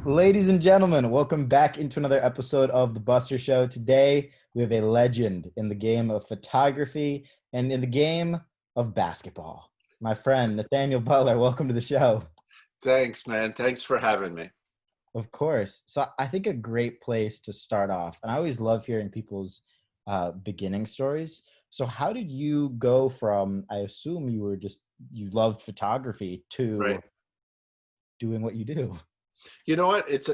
Ladies and gentlemen, welcome back into another episode of The Buster Show. Today, we have a legend in the game of photography and in the game of basketball. My friend, Nathaniel Butler, welcome to the show. Thanks, man. Thanks for having me. Of course. So I think a great place to start off, and I always love hearing people's beginning stories. So how did you go from, I assume you loved photography to Right. doing what you do? You know what? It's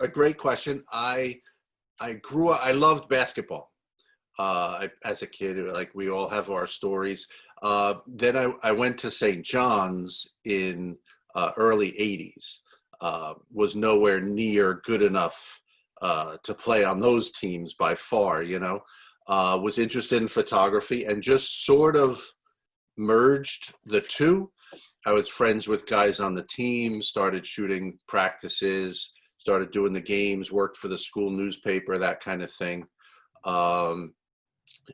a great question. I grew up, I loved basketball. As a kid, like we all have our stories. Then I went to St. John's in early 80s. Was nowhere near good enough to play on those teams by far, you know. Was interested in photography and just sort of merged the two. I was friends with guys on the team, started shooting practices, started doing the games, worked for the school newspaper, that kind of thing. Um,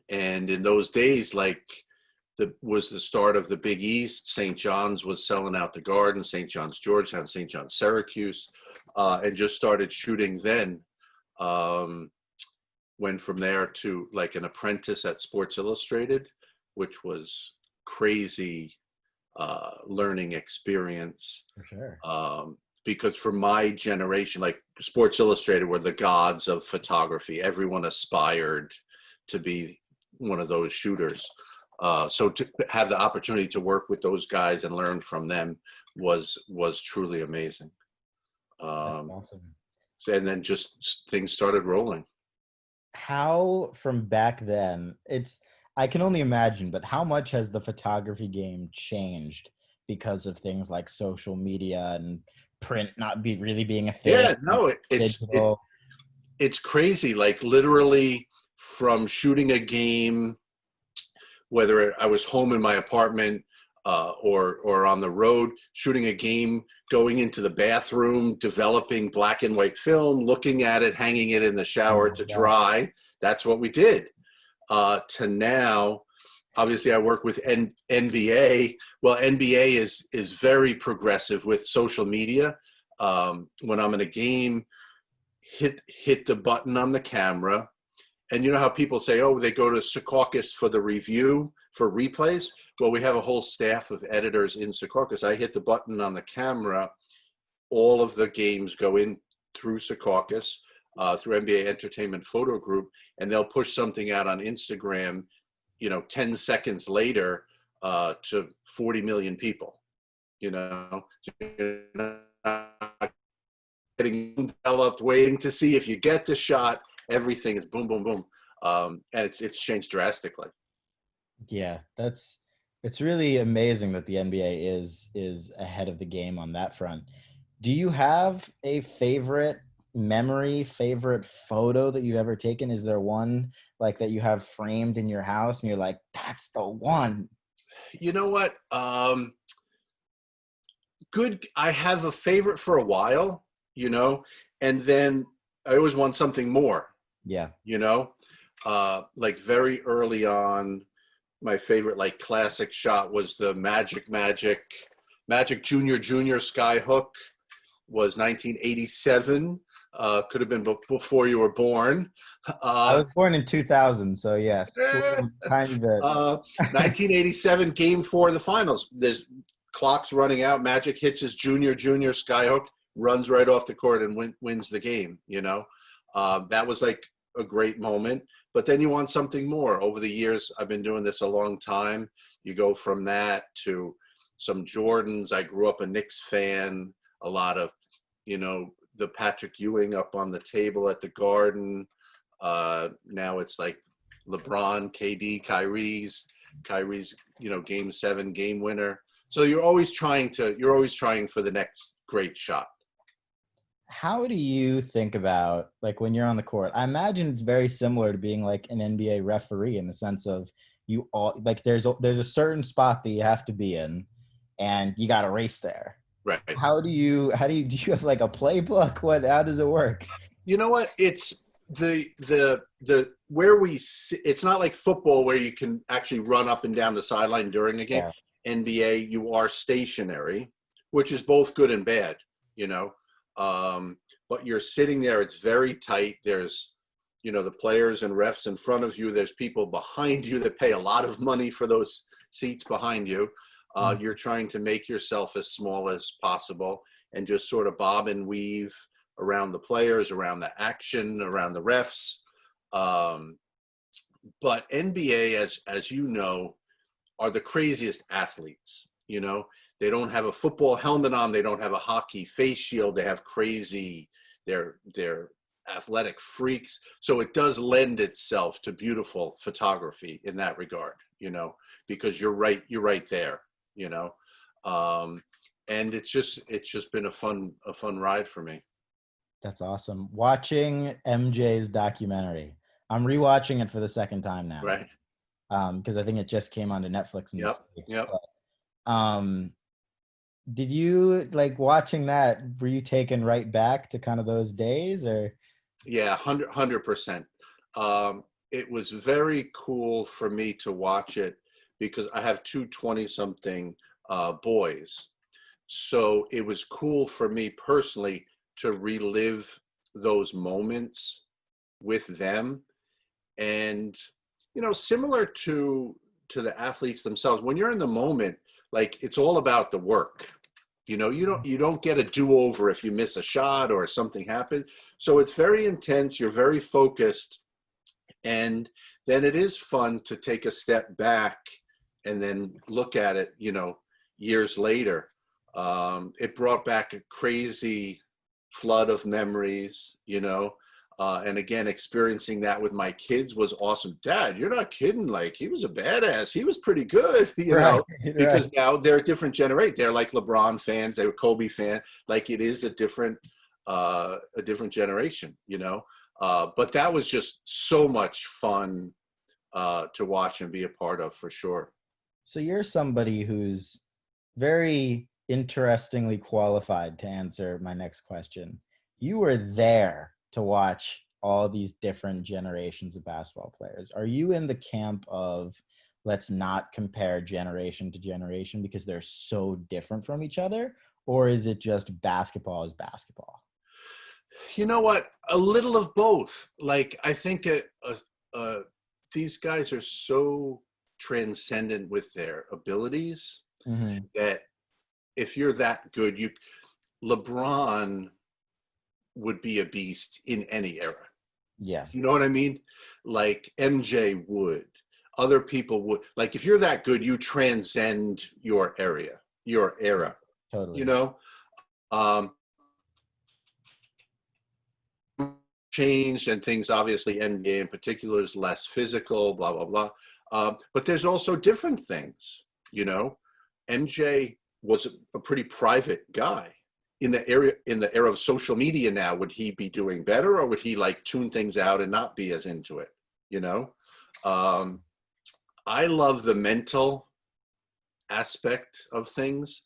and in those days, like was the start of the Big East. St. John's was selling out the Garden, St. John's Georgetown, St. John's Syracuse, and just started shooting then. Um, Went from there to like an apprentice at Sports Illustrated, which was crazy learning experience. For sure. Because for my generation, like Sports Illustrated were the gods of photography. Everyone aspired to be one of those shooters. So to have the opportunity to work with those guys and learn from them was truly amazing. That's Um, awesome. and then just things started rolling. How from back then, I can only imagine, but how much has the photography game changed because of things like social media and print not be really being a thing, Yeah, no, digital? it's crazy. Like literally from shooting a game, whether I was home in my apartment or on the road, shooting a game, going into the bathroom, developing black and white film, looking at it, hanging it in the Oh shower my to God. dry. That's what we did. To now, obviously, I work with NBA. Well, NBA is very progressive with social media. When I'm in a game, hit the button on the camera, and you know how people say, oh, they go to Secaucus for the review, for replays? Well, we have a whole staff of editors in Secaucus. I hit the button on the camera. All of the games go in through Secaucus, through NBA Entertainment Photo Group, and they'll push something out on Instagram, 10 seconds later to 40 million people, So you're not getting developed, waiting to see if you get the shot. Everything is boom, boom, boom. And it's changed drastically. Yeah, it's really amazing that the NBA is ahead of the game on that front. Do you have a favorite memory, favorite photo that you've ever taken? Is there one like that you have framed in your house and you're like, that's the one? You know what? Good. I have a favorite for a while, and then I always want something more, Yeah. like very early on, my favorite like classic shot was the Magic Junior Sky Hook. Was 1987. Could have been before you were born. I Uh, was born in 2000, so yes, a little tiny bit. 1987 Game 4 of the finals. There's clock's running out. Magic hits his junior skyhook, runs right off the court and wins the game. That was like a great moment. But then you want something more. Over the years, I've been doing this a long time. You go from that to some Jordans. I grew up a Knicks fan. A lot of, the Patrick Ewing up on the table at the Garden. Now it's like LeBron, KD, Kyrie's, game 7 game winner. So you're always trying for the next great shot. How do you think about like when you're on the court? I imagine it's very similar to being like an NBA referee in the sense of you all like there's a certain spot that you have to be in and you got to race there. Right. Do you have like a playbook? How does it work? You know what? It's the where we sit, it's not like football where you can actually run up and down the sideline during a game. Yeah. NBA, you are stationary, which is both good and bad, you know. But you're sitting there, it's very tight. There's, the players and refs in front of you. There's people behind you that pay a lot of money for those seats behind you. You're trying to make yourself as small as possible and just sort of bob and weave around the players, around the action, around the refs. But NBA, as you know, are the craziest athletes. They don't have a football helmet on. They don't have a hockey face shield. They have crazy, they're athletic freaks. So it does lend itself to beautiful photography in that regard, because you're right there, and it's just been a fun ride for me. That's awesome. Watching MJ's documentary. I'm rewatching it for the second time now. Right. Because I think it just came onto Netflix in the States. Yep. But, did you, like, watching that, were you taken right back to kind of those days, or? Yeah, 100%. It was very cool for me to watch it because I have two 20-something boys. So it was cool for me personally to relive those moments with them. And, similar to the athletes themselves, when you're in the moment, like, it's all about the work. You don't get a do-over if you miss a shot or something happens. So it's very intense. You're very focused. And then it is fun to take a step back and then look at it, years later. It brought back a crazy flood of memories, and again, experiencing that with my kids was awesome. Dad, you're not kidding. Like, he was a badass. He was pretty good, because now they're a different generation. They're like LeBron fans. They were Kobe fans. Like, it is a different generation, but that was just so much fun to watch and be a part of, for sure. So you're somebody who's very interestingly qualified to answer my next question. You were there to watch all these different generations of basketball players. Are you in the camp of, let's not compare generation to generation because they're so different from each other? Or is it just basketball is basketball? You know what? A little of both. Like, I think these guys are so transcendent with their abilities that if you're that good, LeBron would be a beast in any era. Yeah. You know what I mean? Like, MJ would. Other people would. Like, if you're that good, you transcend your era. Totally. Changed and things, obviously, NBA in particular is less physical, blah, blah, blah. But there's also different things, MJ was a pretty private guy. In the era of social media now, would he be doing better, or would he like tune things out and not be as into it? I love the mental aspect of things,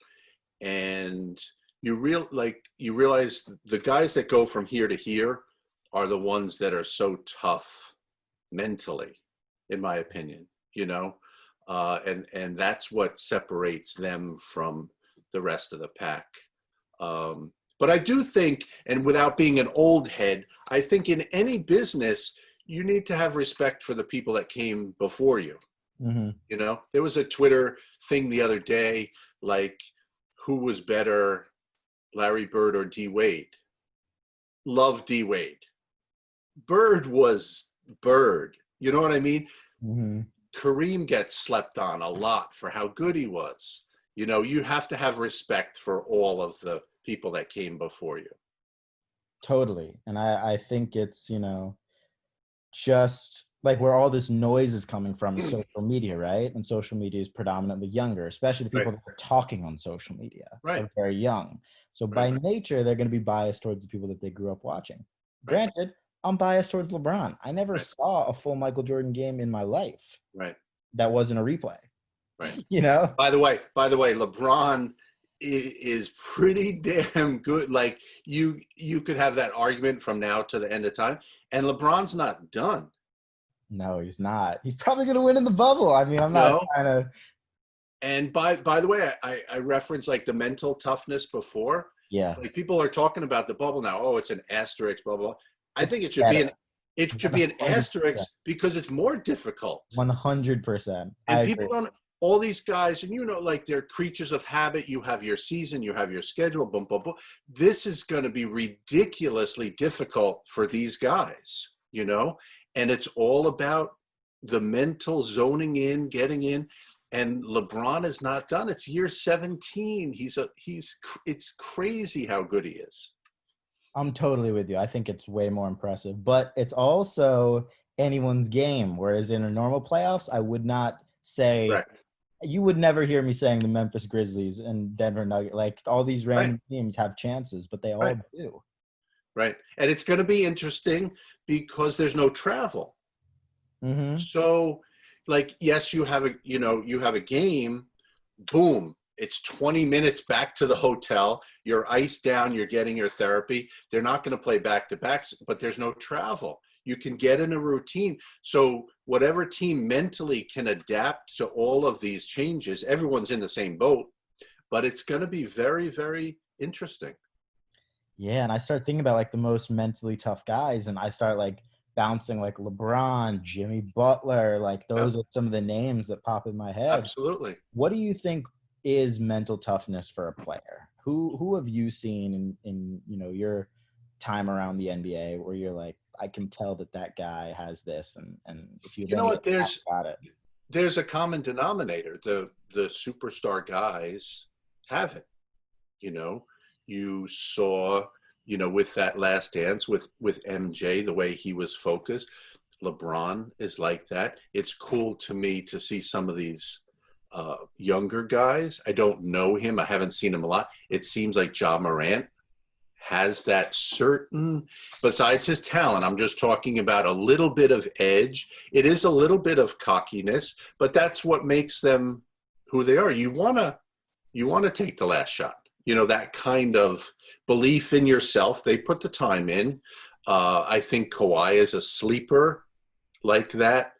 and you realize the guys that go from here to here are the ones that are so tough mentally, in my opinion. And that's what separates them from the rest of the pack. But I do think, and without being an old head, I think in any business, you need to have respect for the people that came before you. There was a Twitter thing the other day, like, who was better, Larry Bird or D Wade? Love D Wade. Bird was Bird. You know what I mean? Kareem gets slept on a lot for how good he was. You have to have respect for all of the people that came before you. Totally. And I think it's, just like where all this noise is coming from is social media, right? And social media is predominantly younger, especially the people that are talking on social media are very young. So by nature, they're going to be biased towards the people that they grew up watching. Granted, I'm biased towards LeBron. I never saw a full Michael Jordan game in my life. That wasn't a replay. By the way, LeBron is pretty damn good. Like, you could have that argument from now to the end of time, and LeBron's not done. No, he's not. He's probably going to win in the bubble. I mean, I'm not trying to. And by the way, I referenced like the mental toughness before. Yeah. Like people are talking about the bubble now. Oh, it's an asterisk, blah, blah. I It's think better. it should be an 100%. asterisk because it's more difficult. 100%. I And agree. people don't, all these guys, and like they're creatures of habit. You have your season, you have your schedule, boom, boom, boom. This is going to be ridiculously difficult for these guys, and it's all about the mental zoning in, getting in. And LeBron is not done. It's year 17. It's crazy how good he is. I'm totally with you. I think it's way more impressive, but it's also anyone's game. Whereas in a normal playoffs, I would not say, Right. you would never hear me saying the Memphis Grizzlies and Denver Nuggets. Like all these Right. random teams have chances, but they Right. all do. Right. And it's going to be interesting because there's no travel. Mm-hmm. So, like, yes, you have a game, boom, it's 20 minutes back to the hotel. You're iced down, you're getting your therapy. They're not going to play back to backs, but there's no travel. You can get in a routine. So, whatever team mentally can adapt to all of these changes, everyone's in the same boat, but it's going to be very, very interesting. Yeah, and I start thinking about like the most mentally tough guys, and I start like bouncing like LeBron, Jimmy Butler, like Yep, those are some of the names that pop in my head. absolutely. What do you think is mental toughness for a player? Who have you seen in your time around the NBA where you're like, I can tell that that guy has this, and if you have You know any what? about it. There's a common denominator. The superstar guys have it. You know, you saw, with that last dance with MJ, the way he was focused. LeBron is like that. It's cool to me to see some of these younger guys. I don't know him. I haven't seen him a lot. It seems like Ja Morant has that certain, besides his talent, I'm just talking about a little bit of edge. It is a little bit of cockiness, but that's what makes them who they are. You want to take the last shot. That kind of belief in yourself. They put the time in. I think Kawhi is a sleeper like that,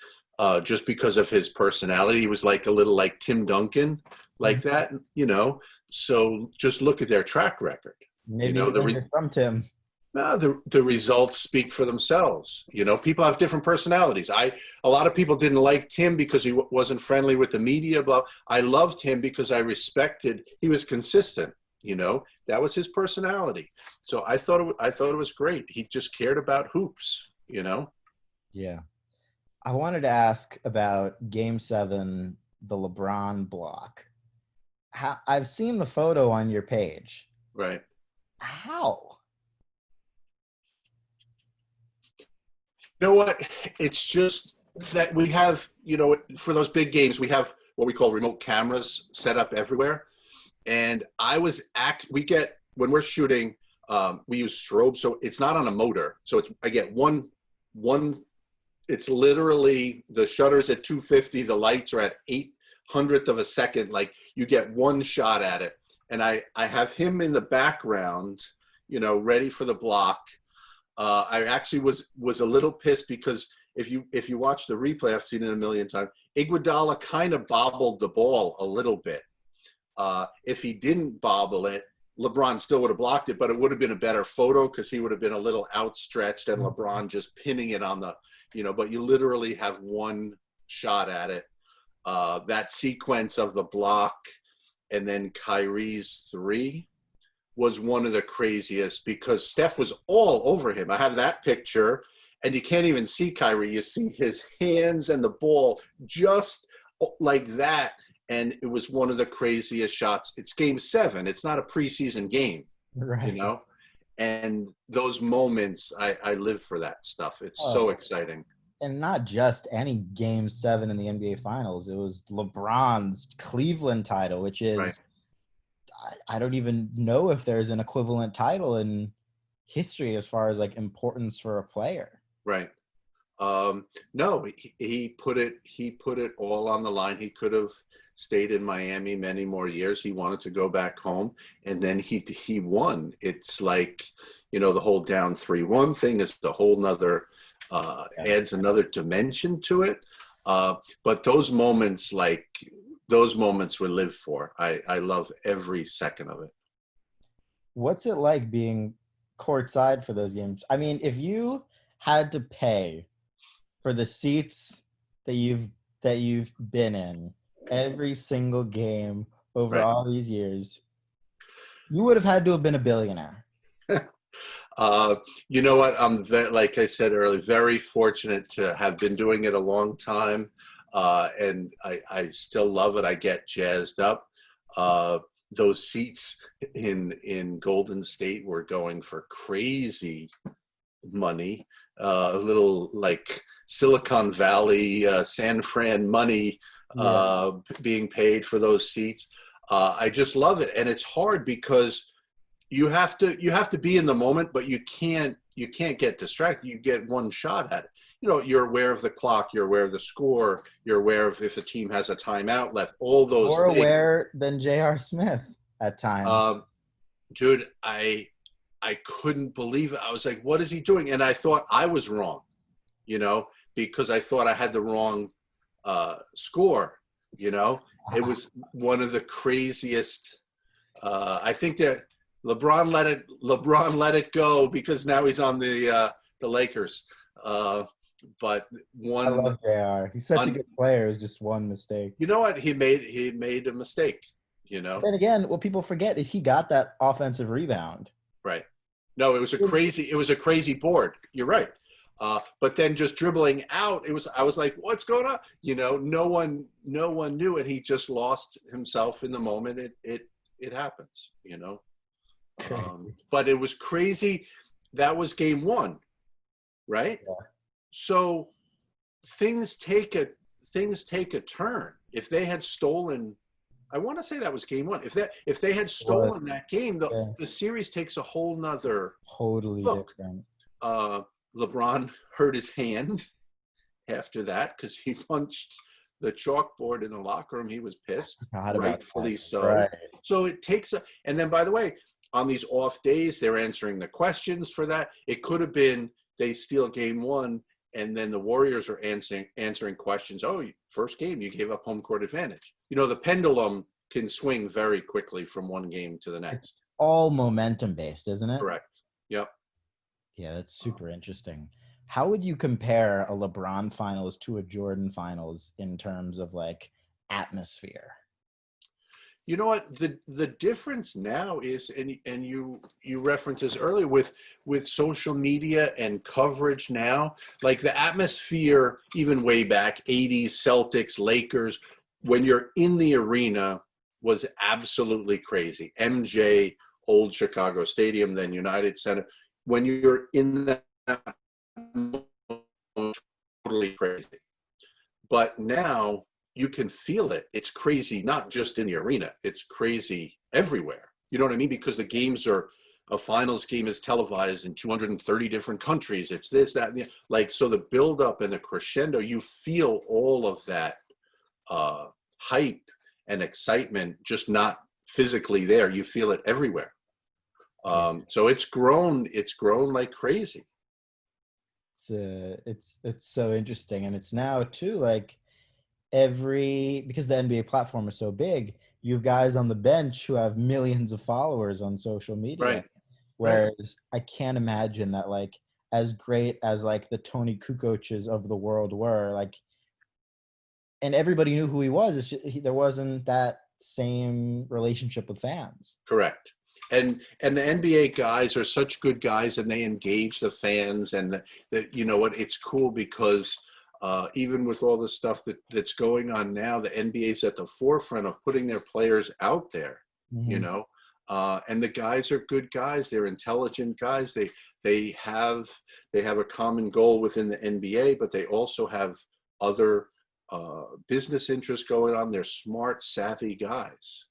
just because of his personality. He was like a little like Tim Duncan, like Mhm. that. So just look at their track record. You Maybe know, he the learned re- it from Tim. no, the results speak for themselves. People have different personalities. A lot of people didn't like Tim because he wasn't friendly with the media. But I loved him because I respected. He was consistent. That was his personality. So I thought it was great. He just cared about hoops. Yeah. I wanted to ask about Game 7, the LeBron block. I've seen the photo on your page. Right. How? You know what? It's just that we have, for those big games, we have what we call remote cameras set up everywhere. And we get, when we're shooting, we use strobe. So it's not on a motor. So I get one, it's literally the shutter's at 250. The lights are at 800th of a second. Like you get one shot at it. And I have him in the background, ready for the block. I actually was a little pissed because if you watch the replay, I've seen it a million times. Iguodala kind of bobbled the ball a little bit. If he didn't bobble it, LeBron still would have blocked it, but it would have been a better photo because he would have been a little outstretched and LeBron just pinning it on the, but you literally have one shot at it. That sequence of the block and then Kyrie's three was one of the craziest because Steph was all over him. I have that picture, and you can't even see Kyrie. You see his hands and the ball just like that, and it was one of the craziest shots. It's Game 7. It's not a preseason game, Right. And those moments, I live for that stuff. It's so Oh, exciting. and not just any Game 7 in the NBA Finals. It was LeBron's Cleveland title, which Right, is, I don't even know if there's an equivalent title in history as far as like importance for a player. right. No, he put it all on the line. He could have stayed in Miami many more years. He wanted to go back home, and then he won. It's like, the whole down 3-1 thing is the whole nother, Yeah. adds another dimension to it. But those moments we live for. I love every second of it. what's it like being courtside for those games? I mean, if you had to pay for the seats that you've been in every single game over Right. all these years, you would have had to have been a billionaire. Uh, you know what? Like I said earlier, very fortunate to have been doing it a long time, and I still love it. I get jazzed up. Uh, those seats in Golden State were going for crazy money, a little like Silicon Valley, San Fran money Yeah. being paid for those seats. I just love it, and it's hard because you have to be in the moment, but you can't get distracted. You get one shot at it. You're aware of the clock, you're aware of the score, you're aware of if a team has a timeout left, all those More things. aware than J.R. Smith at times. Um, Dude, I couldn't believe it. I was like, what is he doing? And I thought I was wrong, you know, because I thought I had the wrong score. It was one of the craziest. I think that LeBron let it go because now he's on the Lakers. But I one love JR. He's such a un, good player. It's just one mistake. you know what, he made a mistake. But then again, what people forget is he got that offensive rebound. Right. No, it was a crazy board. You're right. But then just dribbling out, I was like, what's going on? No one knew, and he just lost himself in the moment. It happens. But it was crazy. That was game one, right? Yeah. So things take a turn. If they had stolen, I want to say that was game one. If they had stolen that game, Yeah. the series takes a whole nother Totally look. different. LeBron hurt his hand after that because he punched the chalkboard in the locker room. He was pissed, Forgot about rightfully that. so. Right. So it takes and then, by the way, on these off days, they're answering the questions for that. It could have been they steal game one, and then the Warriors are answering questions. Oh, first game, you gave up home court advantage. The pendulum can swing very quickly from one game to the It's next. all momentum based, isn't it? Correct. Yep. Yeah, that's super interesting. How would you compare a LeBron finals to a Jordan finals in terms of like atmosphere? You know what, the difference now is, and you referenced this earlier with social media and coverage now, like the atmosphere, even way back 80s Celtics, Lakers, when you're in the arena, was absolutely crazy. MJ, old Chicago Stadium, then United Center. When you're in that, totally crazy. But now you can feel it. It's crazy, not just in the arena. It's crazy everywhere. You know what I mean? Because a finals game is televised in 230 different countries. It's this, that, and so the build up and the crescendo, you feel all of that hype and excitement, just not physically there. You feel it everywhere. So it's grown like crazy. It's so interesting, and it's now too like because the NBA platform is so big, you have guys on the bench who have millions of followers on social media. Right. Right. Whereas I can't imagine that like as great as like the Tony Kukocs of the world were, like, and everybody knew who he was. There wasn't that same relationship with fans. Correct. And the NBA guys are such good guys, and they engage the fans. And you know what? It's cool because even with all the stuff that's going on now, the NBA is at the forefront of putting their players out there. Mm-hmm. And the guys are good guys. They're intelligent guys. They have a common goal within the NBA, but they also have other business interests going on. They're smart, savvy guys.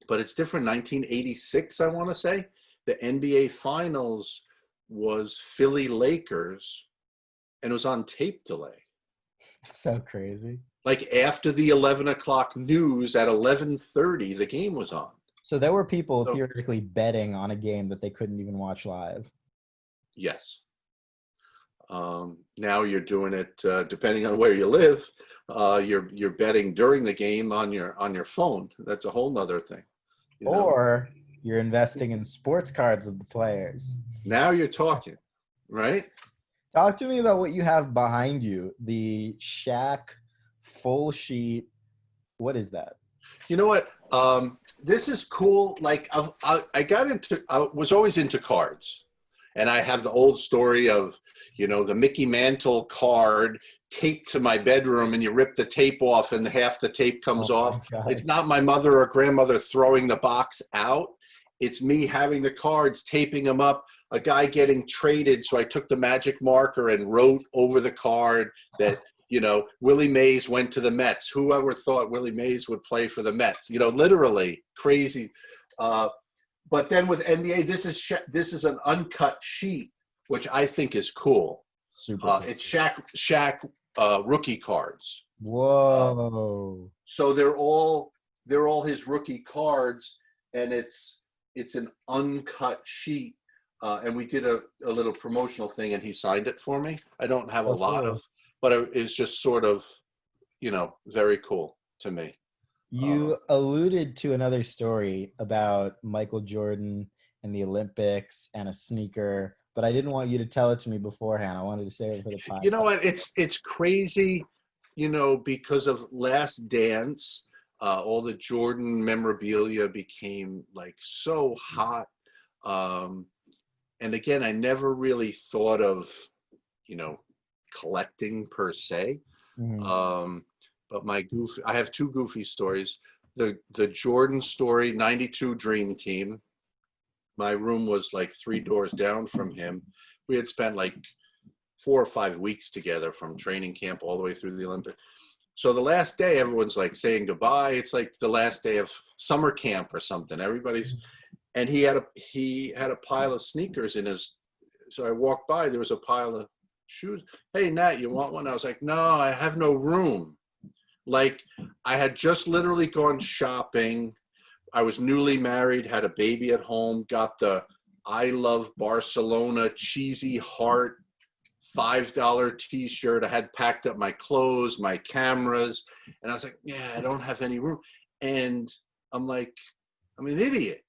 But it's different. 1986, I want to say, the NBA Finals was Philly Lakers, and it was on tape delay. So crazy. Like after the 11 o'clock news at 11:30, the game was on. So there were people theoretically betting on a game that they couldn't even watch live. Yes. Now you're doing it depending on where you live. You're betting during the game on your phone. That's a whole nother thing. Or You're investing in sports cards of the players. Now you're talking, right? Talk to me about what you have behind you. The Shaq full sheet. What is that? You know what? This is cool. Like I was always into cards, and I have the old story of, the Mickey Mantle card taped to my bedroom, and you rip the tape off, and half the tape comes Oh my off. God. It's not my mother or grandmother throwing the box out. It's me having the cards, taping them up. A guy getting traded, so I took the magic marker and wrote over the card that, Willie Mays went to the Mets. Whoever thought Willie Mays would play for the Mets? Literally crazy. But then with NBA, this is an uncut sheet, which I think is cool. Super cool. It's Shaq rookie cards. Whoa. So they're all his rookie cards, and it's an uncut sheet. And we did a little promotional thing, and he signed it for me. I don't have a lot Cool. of, but it's just sort of, very cool to me. You alluded to another story about Michael Jordan and the Olympics and a sneaker, but I didn't want you to tell it to me beforehand. I wanted to say it for the podcast. You know what? It's crazy, because of Last Dance, all the Jordan memorabilia became like so hot. And again, I never really thought of, collecting per se. Mhm. But I have two goofy stories. The Jordan story, 92 Dream Team. My room was like 3 doors down from him. We had spent like 4 or 5 weeks together from training camp all the way through the Olympics. So the last day, everyone's like saying goodbye. It's like the last day of summer camp or something. And he had a pile of sneakers in his. So I walked by, there was a pile of shoes. Hey, Nat, you want one? I was like, no, I have no room. Like, I had just literally gone shopping. I was newly married, had a baby at home, got the I Love Barcelona cheesy heart $5 t-shirt. I had packed up my clothes, my cameras, and I was like, yeah, I don't have any room. And I'm like, I'm an idiot.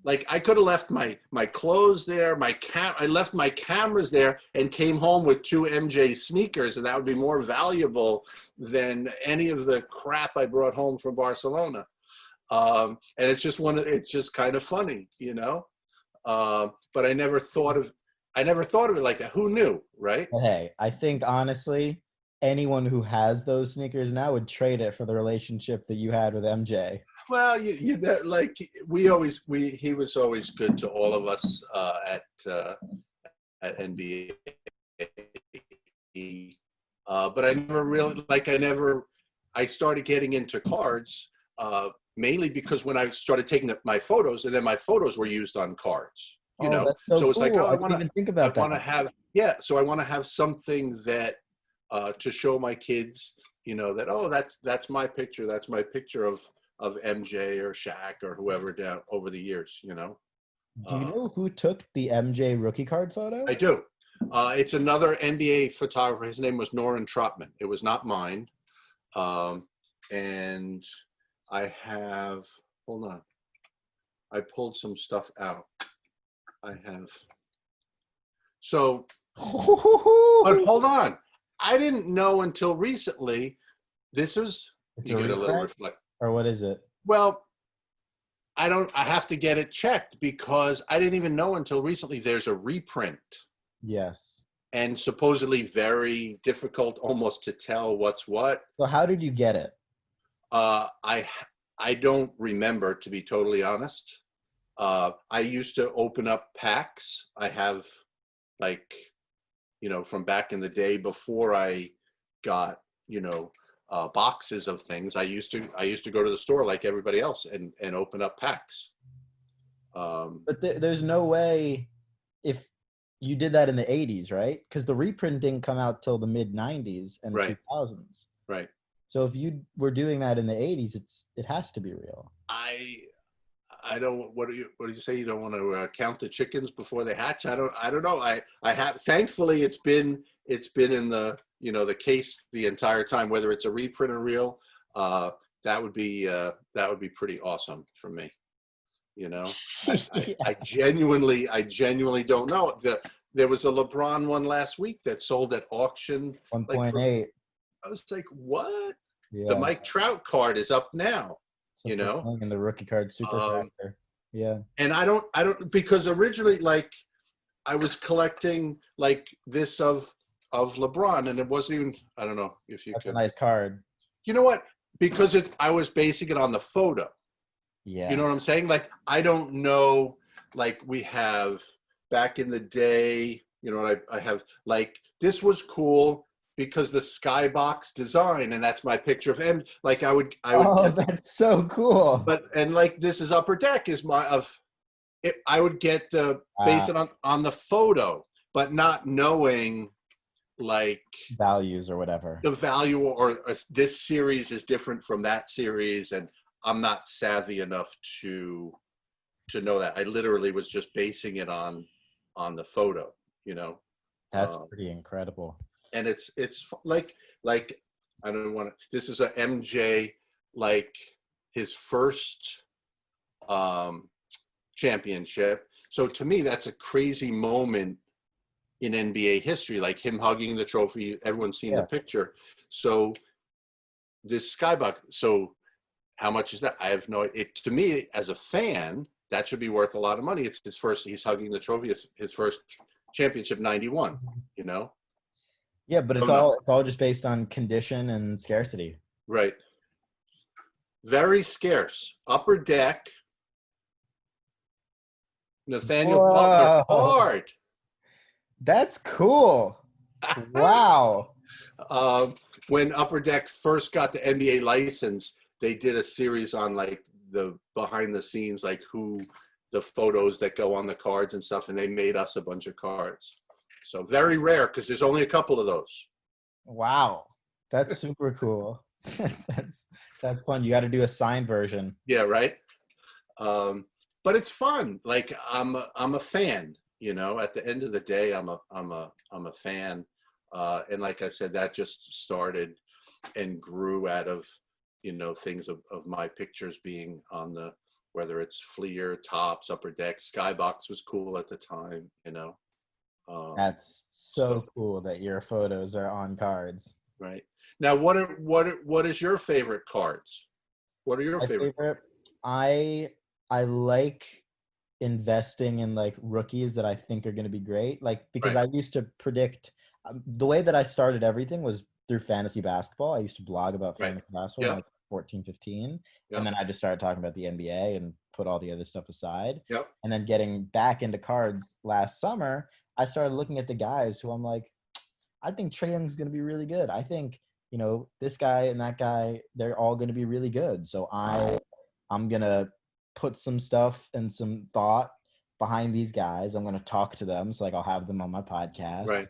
Like, I could have left my clothes there, I left my cameras there and came home with 2 MJ sneakers, and that would be more valuable than any of the crap I brought home from Barcelona. And it's just kind of funny, but I never thought of it like that. Who knew, right? But hey, I think honestly, anyone who has those sneakers now would trade it for the relationship that you had with MJ. Well, like he was always good to all of us at NBA. But I never really I started getting into cards mainly because when I started taking my photos, and then my photos were used on cards. Oh, that's so So it's like, cool. oh, I didn't even think about I want to that. have So I want to have something that to show my kids, that, oh, that's my picture. That's my picture of MJ or Shaq or whoever down over the years. Do you Uh, know who took the MJ rookie card I photo? do. It's another NBA photographer. His name was Norrin Trotman. It was not mine. And I have, hold on. I pulled some stuff out. I have. So, but hold on. I didn't know until recently. This is, It's you a get a little reprint, reflect. or what is it? Well, I have to get it checked because I didn't even know until recently there's a reprint, Yes. and supposedly very difficult almost to tell what's what. So how did you get it? I don't remember, to be totally honest. I used to open up packs. I have, like, from back in the day before I got, boxes of things. I used to go to the store like everybody else and open up packs. But there's no way if you did that in the 80s, right? Because the reprint didn't come out till the mid 90s and Right, 2000s. right. So if you were doing that in the 80s, it has to be real. I don't. What do you say? You don't want to count the chickens before they hatch? I don't know. I have. Thankfully, it's been in the the case the entire time. Whether it's a reprint or real, that would be pretty awesome for me. You know, Yeah. I genuinely don't know. There was a LeBron one last week that sold at auction, like for, 1.8. I was like, what? The Yeah. Mike Trout card is up now, It's the you first know? thing in the rookie card super Um, factor. Yeah. and I don't, because originally, like, I was collecting like this of LeBron, and it wasn't even, I don't know if you That's a could, nice card. you know what? Because I was basing it on the photo. You know Yeah. what I'm saying? Like, I don't know, like we have back in the day, you know, I have like, this was cool because the skybox design, and that's my picture of him. Like I would Oh, get, that's so cool. but, and like, this is Upper Deck is my, of it, I would get the, base Uh, it on the photo, but not knowing like Values or whatever. the value, or this series is different from that series. And I'm not savvy enough to know that. I literally was just basing it on the photo, you know. That's Um, pretty incredible. and it's like I don't want to. This is a MJ, like his first um, championship. So to me, that's a crazy moment in NBA history, like him hugging the trophy. Everyone's seen the Yeah. picture. So this skybox. So how much is that? I have no. It to me as a fan, that should be worth a lot of money. It's his first. He's hugging the trophy. It's his first championship, 91. You know. Yeah, but Oh no. it's all just based on condition and scarcity. Right. Very scarce. Upper Deck. Nathaniel Butler Whoa. card. That's cool. Wow. um, when Upper Deck first got the NBA license, they did a series on like the behind the scenes, like who the photos that go on the cards and stuff, and they made us a bunch of cards. So very rare because there's only a couple of those. Wow. That's super cool. That's that's fun. You got to do a signed version. Yeah, right. But it's fun. Like I'm a fan. You know, at the end of the day, I'm a fan. And like I said, that just started and grew out of, you know, things of my pictures being on the, whether it's Fleer, Tops, Upper Deck, Skybox was cool at the time, you know. That's So so cool that your photos are on cards. right now, what is your favorite cards? What are your My favorite? favorite, I I like investing in like rookies that I think are going to be great. Like because Right. I used to predict the way that I started everything was through fantasy basketball. I used to blog about Right. fantasy basketball when I Yep. was 14, 15. And Yep. then I just started talking about the NBA and put all the other stuff aside. Yep. And then getting back into cards last summer, I started looking at the guys who I'm like, I think Trae Young's going to be really good. I think, you know, this guy and that guy, they're all going to be really good. So I'm going to put some stuff and some thought behind these guys. I'm going to talk to them. So like I'll have them on my podcast, Right.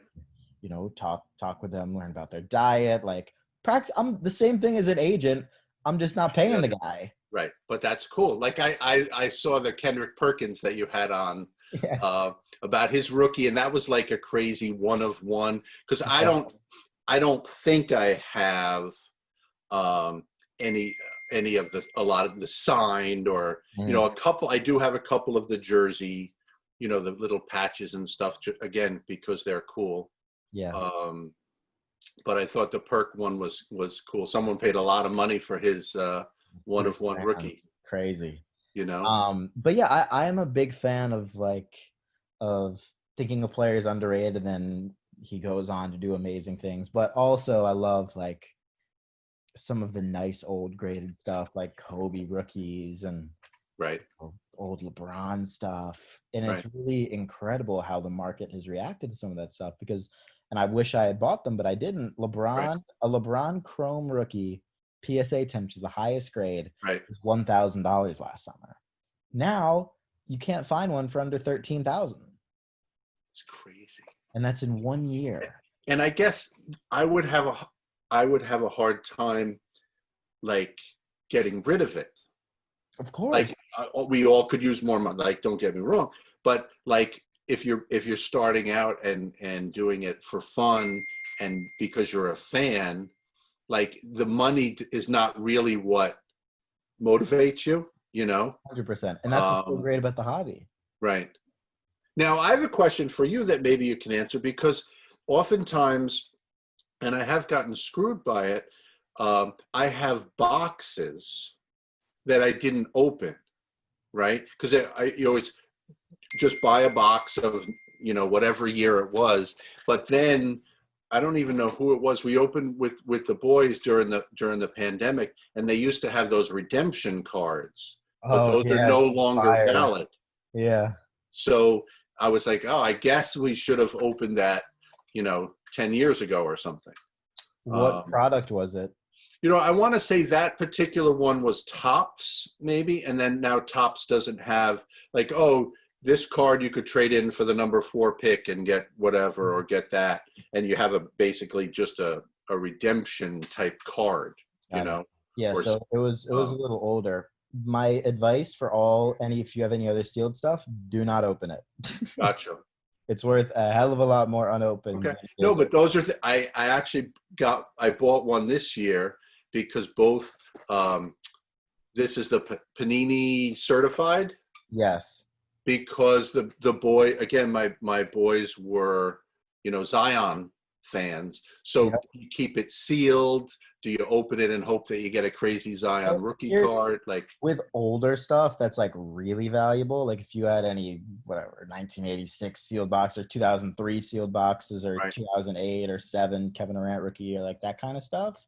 you know, talk with them, learn about their diet, like practice. I'm the same thing as an agent. I'm just not paying Yeah. the guy. Right. But that's cool. Like I saw the Kendrick Perkins that you had on Yes. uh, about his rookie, and that was like a crazy one of one. Because Yeah. I don't think I have um, any of the, a lot of the signed, or you know, Mm, a couple. I do have a couple of the jersey, you know, the little patches and stuff. Again, because they're cool. yeah. Um, but I thought the Perk one was cool. Someone paid a lot of money for his one Big of one fan. rookie. Crazy. You know. But yeah, I am a big fan of like of thinking a player is underrated and then he goes on to do amazing things. But also I love like some of the nice old graded stuff like Kobe rookies and Right. old LeBron stuff. And it's Right. really incredible how the market has reacted to some of that stuff because and I wish I had bought them, but I didn't. Right. A LeBron Chrome rookie PSA 10, which is the highest grade, Right. was $1,000 last summer. Now you can't find one for under 13,000, It's crazy. and that's in 1 year. And I guess I would have a hard time like getting rid of it. Of course. Like we all could use more money. Like, don't get me wrong, but like if you're starting out and doing it for fun and because you're a fan, like the money is not really what motivates you. you know? 100%. And that's what's so Um, great about the hobby. right. Now, I have a question for you that maybe you can answer, because oftentimes, and I have gotten screwed by it, I have boxes that I didn't open, right? Because you always just buy a box of, whatever year it was, but then I don't even know who it was. We opened with the boys during the pandemic, and they used to have those redemption cards, but Oh those are yeah, no longer fire. valid. Yeah. So I was like, oh, I guess we should have opened that, 10 years ago or something. What Um, product was it? I want to say that particular one was Topps, maybe, and then now Topps doesn't have, like, oh, this card you could trade in for the number 4 pick and get whatever, or get that, and you have basically just a redemption type card, Got it. Yeah, or so it was a little older. My advice for if you have any other sealed stuff, do not open it. gotcha. It's worth a hell of a lot more unopened Okay. than it No, is but open. those are I actually I bought one this year, because both, this is the Panini certified, Yes. because the boy, again, my boys were, Zion fans. So Yep. you keep it sealed. Do you open it and hope that you get a crazy Zion So rookie here's card? Like, with older stuff that's like really valuable, like if you had any whatever 1986 sealed box or 2003 sealed boxes or right, 2008 or 7 Kevin Durant rookie or like that kind of stuff,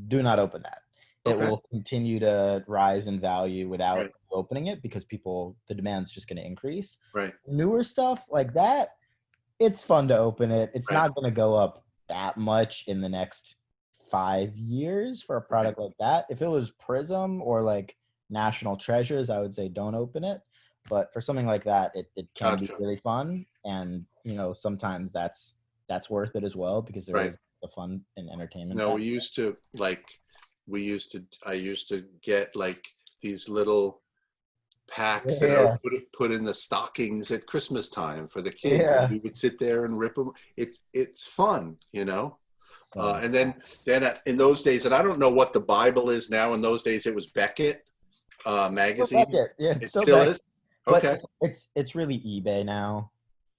do not open that. It okay, will continue to rise in value without right, opening it because the demand's just going to increase. right, Newer stuff like that, it's fun to open it. It's right, not going to go up that much in the next 5 years for a right. product like that. If it was Prism or like National Treasures, I would say don't open it. But for something like that, it can be Gotcha. really fun, and sometimes that's worth it as well because there Right. is the fun and entertainment No, factor. I used to get like these little packs that are Yeah, put in the stockings at Christmas time for the kids, and yeah. we would sit there and rip them. It's fun, So much And fun. then in those days, and I don't know what the Bible is now. In those days, it was Beckett Still magazine. Beckett. Yeah, it's It still still Beckett. is. But Okay, it's really eBay now.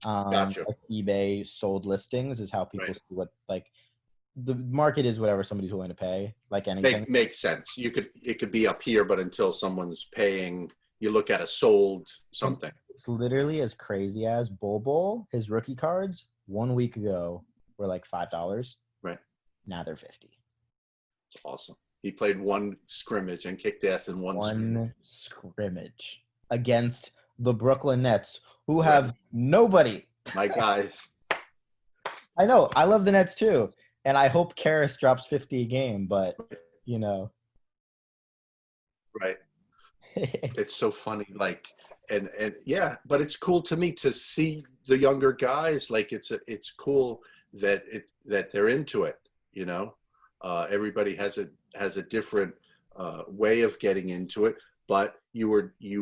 gotcha. Like eBay sold listings is how people Right. see what like the market is whatever somebody's willing to pay, like anything. Makes sense. It could be up here, but until someone's paying, you look at a sold And something. it's literally as crazy as Bull, his rookie cards 1 week ago were like $5. Right. Now they're 50. It's awesome. He played one scrimmage and kicked ass in one scrimmage. One scrimmage against the Brooklyn Nets, who Right. have nobody. My guys. I know. I love the Nets too. And I hope Karras drops 50 a game, but you know. Right. It's so funny. Like, and yeah, but it's cool to me to see the younger guys. Like, it's cool that they're into it. Everybody has a different way of getting into it. But you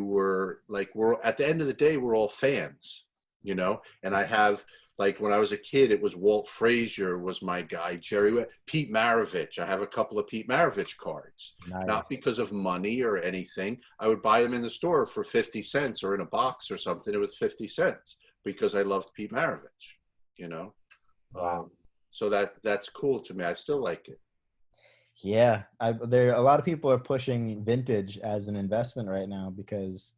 were like, we're at the end of the day, we're all fans. And I have, like, when I was a kid, it was Walt Frazier was my guy, Pete Maravich. I have a couple of Pete Maravich cards, not Nice. because of money or anything. I would buy them in the store for 50 cents, or in a box or something. It was 50 cents because I loved Pete Maravich, you know? Wow. So that's cool to me. I still like it. Yeah, there a lot of people are pushing vintage as an investment right now because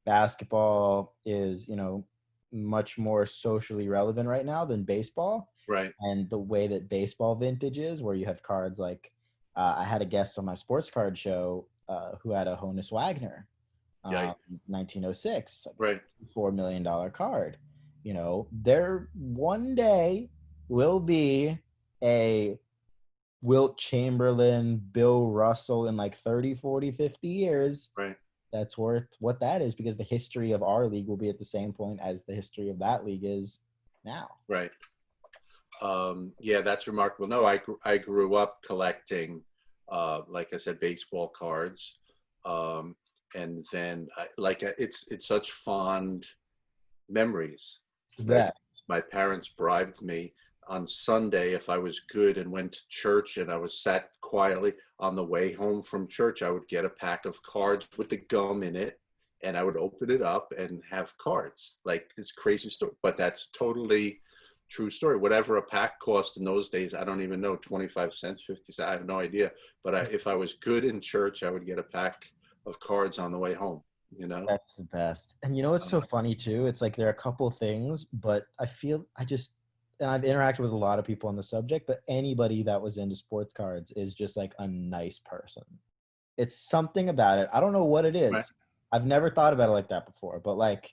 basketball is, much more socially relevant right now than baseball. Right. And the way that baseball vintage is, where you have cards like I had a guest on my sports card show who had a Honus Wagner, Yeah. 1906, Right. $4 million card. There one day will be a Wilt Chamberlain, Bill Russell in like 30, 40, 50 years. Right. That's worth what that is because the history of our league will be at the same point as the history of that league is now. Right. Yeah, that's remarkable. No, I grew up collecting, like I said, baseball cards. And then it's such fond memories. Like, Yeah. my parents bribed me on Sunday, if I was good and went to church and I was sat quietly on the way home from church, I would get a pack of cards with the gum in it, and I would open it up and have cards. Like this crazy story, but that's totally true story. Whatever a pack cost in those days, I don't even know, 25 cents, 50 cents, I have no idea. But if I was good in church, I would get a pack of cards on the way home, you know? That's the best. And you know what's so funny too? It's like there are a couple things, but I feel and I've interacted with a lot of people on the subject, but anybody that was into sports cards is just like a nice person. It's something about it. I don't know what it Right. is. I've never thought about it like that before, but like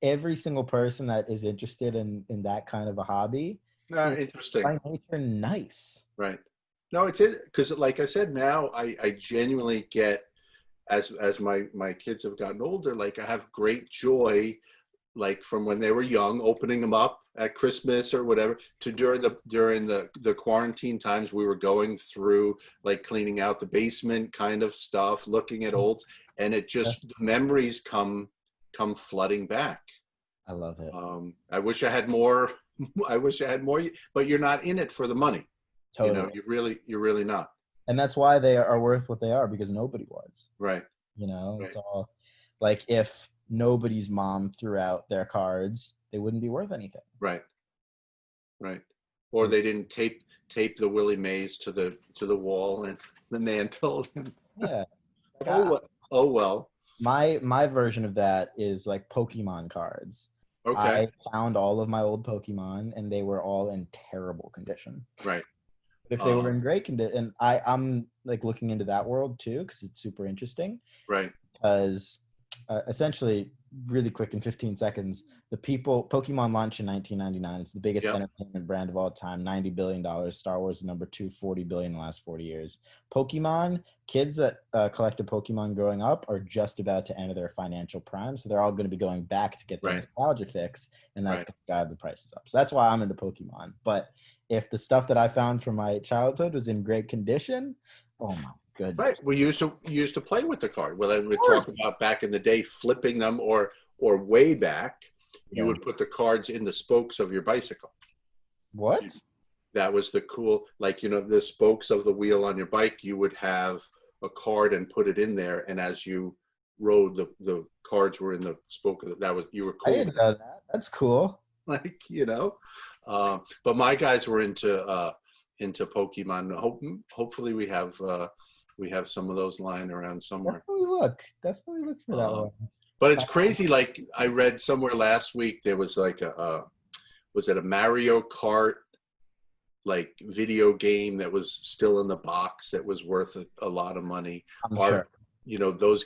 every single person that is interested in that kind of a hobby is Interesting. by nature nice. Right. No, it's it, because like I said, now I genuinely get, as my kids have gotten older, like I have great joy, like from when they were young, opening them up at Christmas or whatever, to during the quarantine times, we were going through like cleaning out the basement kind of stuff, looking at old, and it just, the memories come flooding back. I love it. I wish I had more. I wish I had more, but you're not in it for the money. You know, Totally. you're really not. And that's why they are worth what they are, because nobody was. Right. You know, Right. it's all like if nobody's mom threw out their cards, they wouldn't be worth anything. Right. Right. Or So they didn't tape the Willie Mays to the wall and the mantle. yeah, like Oh well. Oh well. my version of that is like Pokemon cards. Okay. I found all of my old Pokemon and they were all in terrible condition. Right. But if they were Um, in great condition, and I'm like looking into that world too because it's super interesting. right. Because essentially, really quick in 15 seconds, Pokemon launched in 1999. It's the biggest Yep. entertainment brand of all time, $90 billion. Star Wars is number two, 40 billion in the last 40 years. Pokemon, kids that collected Pokemon growing up are just about to enter their financial prime. So they're all going to be going back to get their Right. nostalgia fix, and that's Right. going to drive the prices up. So that's why I'm into Pokemon. But if the stuff that I found from my childhood was in great condition, oh my goodness. Right. We used to play with the card. Well, then we Of talk course. about back in the day, flipping them, or way back, you Yeah. would put the cards in the spokes of your bicycle. What? That was the cool, like, you know, the spokes of the wheel on your bike, you would have a card and put it in there, and as you rode, the cards were in the spoke. That was, you were I cool didn't know that. That's cool. like, you know. But my guys were into Pokemon. Hopefully we have some of those lying around somewhere. Definitely look for that um, one. but it's crazy, like I read somewhere last week, there was like a was it a Mario Kart like video game that was still in the box that was worth a lot of money. I'm Our, sure. you know, those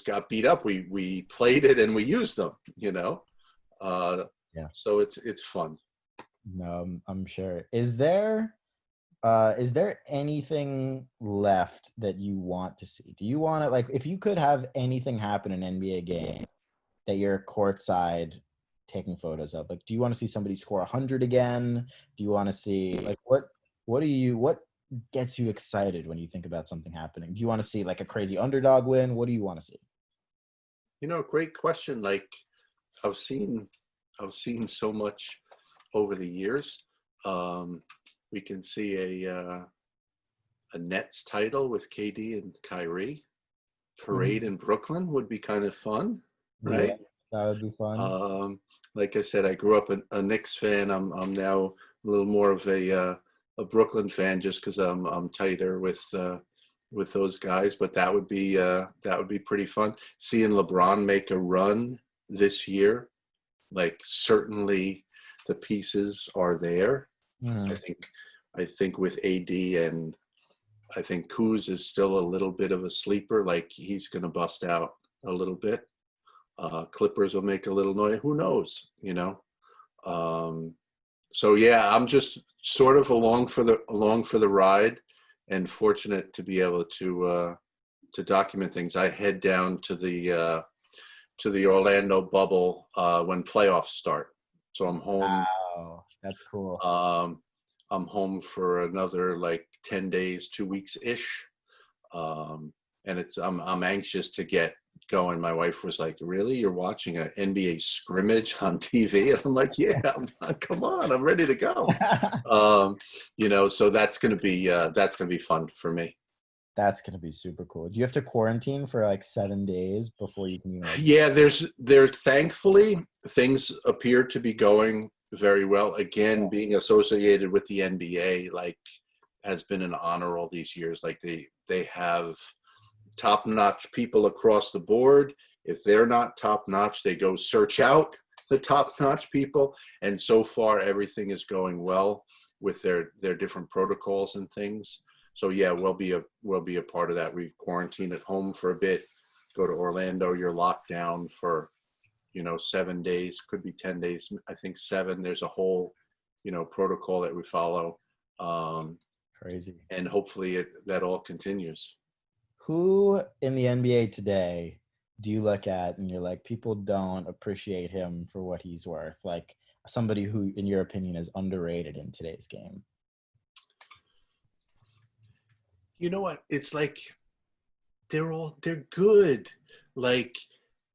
got beat up. We played it and we used them, you know. uh Yeah. so it's fun. No, I'm sure. Is there anything left that you want to see? Do you want to, like, if you could have anything happen in an NBA game that you're courtside taking photos of, like, do you want to see somebody score 100 again? Do you want to see, like, what gets you excited when you think about something happening? Do you want to see like a crazy underdog win? What do you want to see? You know, great question. Like I've seen so much over the years. We can see a Nets title with KD and Kyrie. Parade in Brooklyn would be kind of fun, Yeah, right? that would be fun. Like I said, I grew up a Knicks fan. I'm now a little more of a Brooklyn fan just because I'm tighter with those guys. But that would be pretty fun. Seeing LeBron make a run this year, like certainly the pieces are there. I Mhm. think with AD, and I think Kuz is still a little bit of a sleeper. Like he's going to bust out a little bit. Clippers will make a little noise. Who knows? You know. So yeah, I'm just sort of along for the ride, and fortunate to be able to document things. I head down to the Orlando bubble when playoffs start. So I'm home. Wow, that's cool. I'm home for another like 10 days, 2 weeks ish, and I'm anxious to get going, my wife was like, "Really? You're watching an NBA scrimmage on TV?" And I'm like, "Yeah, come on, I'm ready to go." So that's gonna be fun for me. That's gonna be super cool. Do you have to quarantine for like 7 days before you can even like? Yeah, thankfully things appear to be going very well. Again, being associated with the NBA, like, has been an honor all these years. Like they have top-notch people across the board. If they're not top-notch, they go search out the top-notch people. And so far, everything is going well with their different protocols and things. So yeah, we'll be a part of that. We quarantine at home for a bit. Go to Orlando. You're locked down for 7 days. Could be 10 days. I think 7. There's a whole protocol that we follow. Crazy. And hopefully that all continues. Who in the NBA today do you look at and you're like, people don't appreciate him for what he's worth? Like somebody who, in your opinion, is underrated in today's game? You know what? It's like they're good. Like,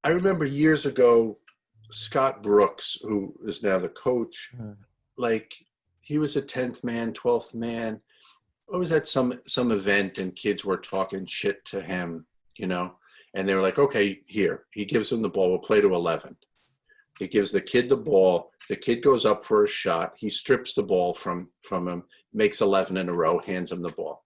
I remember years ago, Scott Brooks, who is now the coach, like, he was a 10th man, 12th man. I was at some event and kids were talking shit to him, and they were like, "Okay, here." He gives them the ball. We'll play to 11. He gives the kid the ball. The kid goes up for a shot. He strips the ball from him, makes 11 in a row, hands him the ball.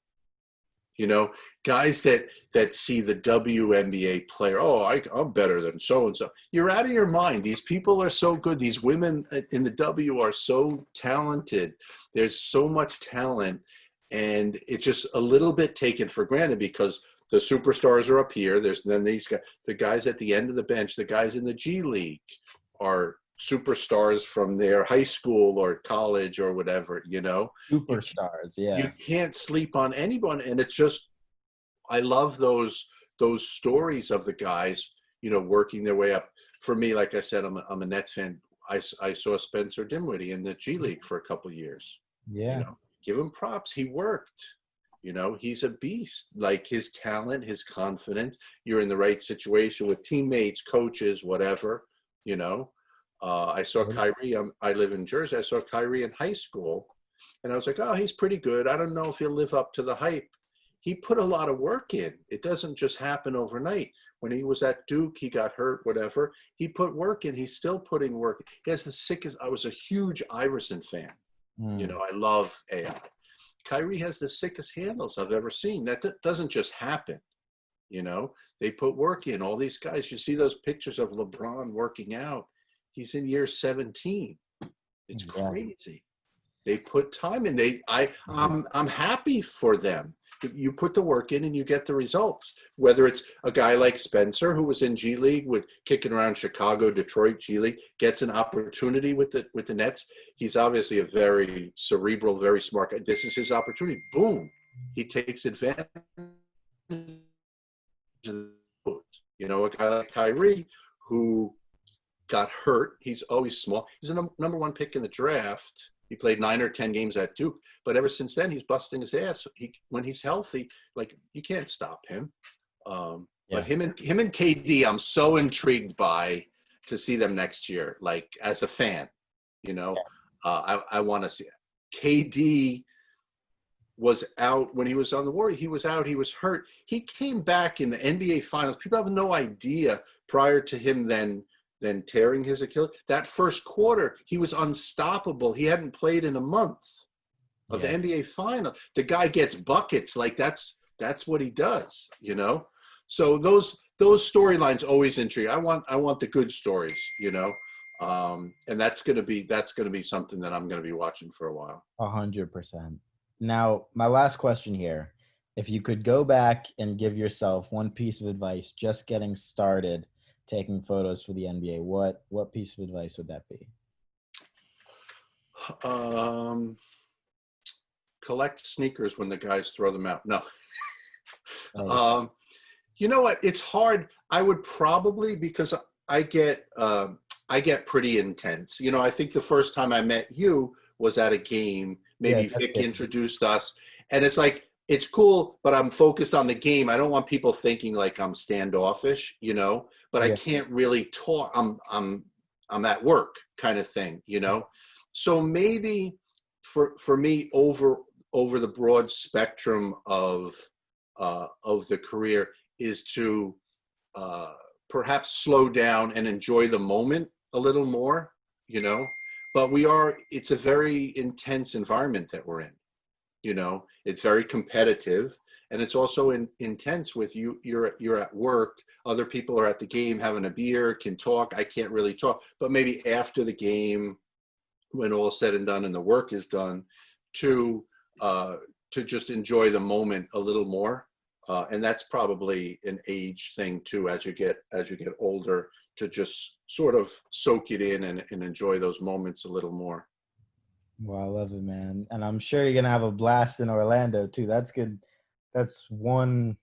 Guys that see the WNBA player, "Oh, I'm better than so-and-so." You're out of your mind. These people are so good. These women in the W are so talented. There's so much talent, and it's just a little bit taken for granted because the superstars are up here. There's then these guys, the guys at the end of the bench, the guys in the G League are superstars from their high school or college or whatever, Superstars, yeah. You can't sleep on anyone. And it's just, I love those stories of the guys, working their way up. For me, like I said, I'm a Nets fan. I saw Spencer Dinwiddie in the G League for a couple of years. Yeah. Give him props. He worked. He's a beast. Like, his talent, his confidence. You're in the right situation with teammates, coaches, whatever. I saw Kyrie. I live in Jersey. I saw Kyrie in high school, and I was like, "Oh, he's pretty good. I don't know if he'll live up to the hype." He put a lot of work in. It doesn't just happen overnight. When he was at Duke, he got hurt, whatever. He put work in. He's still putting work. He has the sickest. I was a huge Iverson fan. I love AI. Kyrie has the sickest handles I've ever seen. That doesn't just happen. They put work in. All these guys, you see those pictures of LeBron working out. He's in year 17. It's crazy. They put time in. I'm happy for them. You put the work in and you get the results. Whether it's a guy like Spencer, who was in G League, with kicking around Chicago, Detroit, G League, gets an opportunity with the Nets. He's obviously a very cerebral, very smart guy. This is his opportunity. Boom. He takes advantage. A guy like Kyrie, who got hurt. He's always small. He's a number 1 pick in the draft. He played 9 or 10 games at Duke, but ever since then, he's busting his ass. When he's healthy, like, you can't stop him. But him and KD, I'm so intrigued by to see them next year. Like, as a fan, I want to see it. KD was out when he was on the Warriors. He was out. He was hurt. He came back in the NBA Finals. People have no idea prior to him then tearing his Achilles. That first quarter, he was unstoppable. He hadn't played in a month of the NBA Final. The guy gets buckets. Like, that's what he does. So those storylines always intrigue. I want the good stories. And that's gonna be something that I'm gonna be watching for a while. 100%. Now, my last question here: if you could go back and give yourself one piece of advice, just getting started taking photos for the NBA, what piece of advice would that be? Collect sneakers when the guys throw them out. No. You know what? It's hard. I would probably, because I get pretty intense. I think the first time I met you was at a game. Maybe Vic introduced us, and it's like, it's cool, but I'm focused on the game. I don't want people thinking like I'm standoffish, but I Yeah. can't really talk. I'm at work kind of thing. So maybe for me over the broad spectrum of the career is to uh, perhaps slow down and enjoy the moment a little more, you know. But it's a very intense environment that we're in. It's very competitive, and it's also intense with you. You're at work. Other people are at the game having a beer, can talk. I can't really talk, but maybe after the game, when all's said and done and the work is done, to to just enjoy the moment a little more. And that's probably an age thing too, as you get older, to just sort of soak it in and enjoy those moments a little more. Well, I love it, man. And I'm sure you're gonna have a blast in Orlando too. That's good. That's once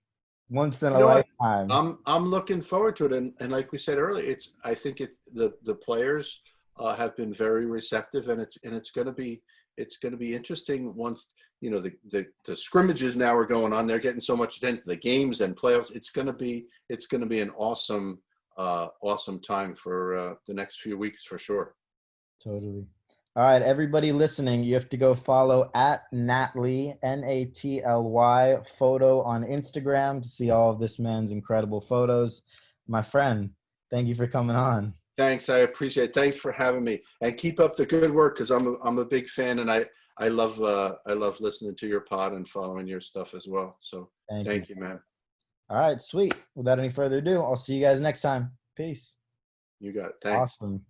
in You a know what? lifetime. I'm looking forward to it, and like we said earlier, I think the players have been very receptive, and it's going to be interesting once the scrimmages now are going on. They're getting so much attention. The games and playoffs. It's going to be an awesome time for the next few weeks for sure. Totally. All right, everybody listening, you have to go follow at Natly, Natly photo on Instagram to see all of this man's incredible photos. My friend, thank you for coming on. Thanks, I appreciate it. Thanks for having me, and keep up the good work because I'm a big fan, and I love listening to your pod and following your stuff as well. So Thank you. thank you, man. All right, sweet. Without any further ado, I'll see you guys next time. Peace. You got it. Thanks. Awesome.